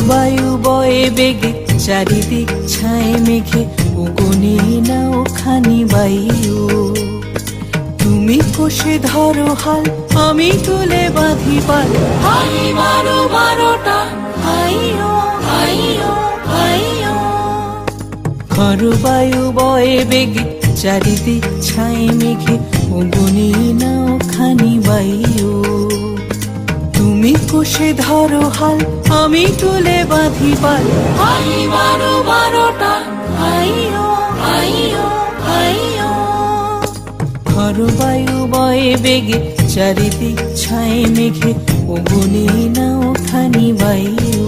বায়ু বয়ে বেগে চারিদিক ছায় মেঘে ওগোনে নাও খানি বায়ু। তুমি কষে ধরো হাল, আমি তুলে বাঁধি পাল। হাই মারো মারোটা, হাইও হাইও হাইও। বায়ু বয়ে বেগে চারিদিক ছায় মেঘে ওগোনে নাও খানি বায়ু। তুমি কষে ধরো হাল, আমি তুলে বাঁধি পাল। হাই মারো মারোটা, হাইও হাইও হাইও। বায়ু বয়ে বেগে চারিদিক ছায় মেঘে ওগোনে নাও খানি বায়ু।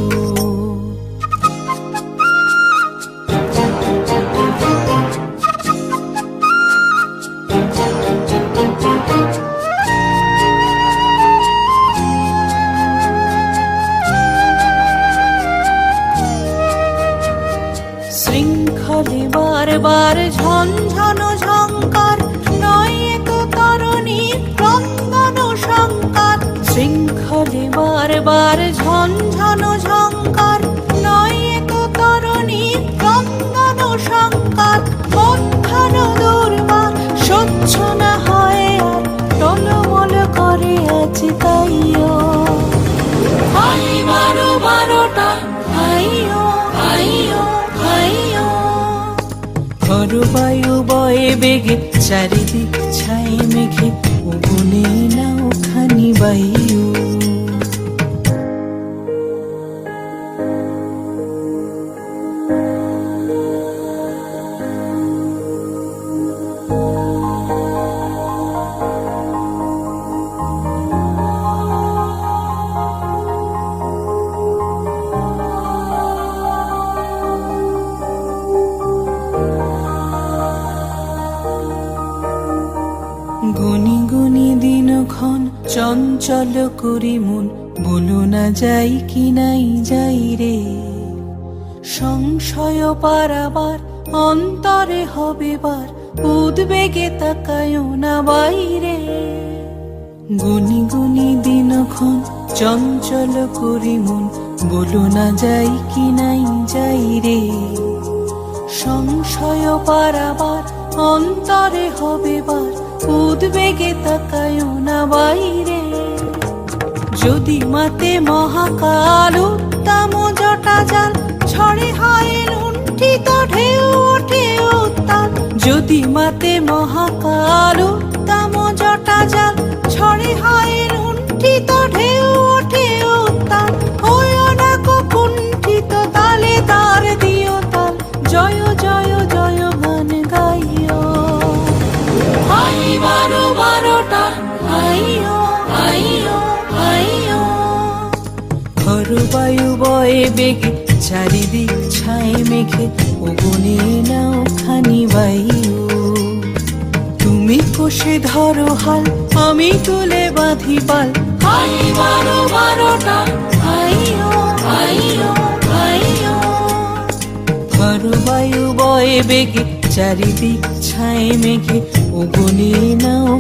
শৃঙ্খলে বারবার ঝনঝন ঝঙ্কার, নয় তো তরণী ক্রন্দন শঙ্কার। শৃঙ্খলে বারবার ঝনঝন ঝঙ্কার, নয় তো তরণী ক্রন্দন শঙ্কার। মধ্যাহ্ন দুর্বার সহ্য না হয় আর, টলমল করে আছে তাইও। হাই মারো মারোটা, হাইও হাইও হাইও। বায়ু বয়ে বেগে চারিদিক ছায় মেঘে ওগোনে নাও খানি বায়ু। গুনি গুনি দিনক্ষণ চঞ্চল করি মন, বলো না যাই কি নাই যাই রে। সংশয় পারাবার অন্তরে হবে বার, উদ্বেগে তাকায় না বাইরে। গুনি গুনি দিনক্ষণ চঞ্চল করি মন, বলো না যাই কি নাই যাই রে। সংশয় পারাবার অন্তরে হবে বার, উদ্বেগে তাকায় না বাইরে। যদি মাতে মহাকাল উত্তম জটা জাল, ছড়ে হয় লুণ্ঠিত ঢেউ ওঠে উত্তাল। যদি মাতে মহাকাল উত্তম জটা জাল, ছড়ে হয় লুণ্ঠিত ঢেউ ওঠে উত্তাল। হয় না কুণ্ঠিত তালে তার দিও তাল, জয় জয় জয় গান গাইও। হাই মারো মারোটা, হাইও হাইও হাইও। বায়ু বয়ে বেগে চারিদিক ছায় মেঘে ওগোনে নাও খানি বায়ু। তুমি কষে ধরো হাল, আমি তুলে বাঁধি পাল। হাই মারো মারোটা, হাইও হাইও হাইও। বায়ু বয়ে বেগে চারিদিক ছায় মেঘে ওগোনে নাও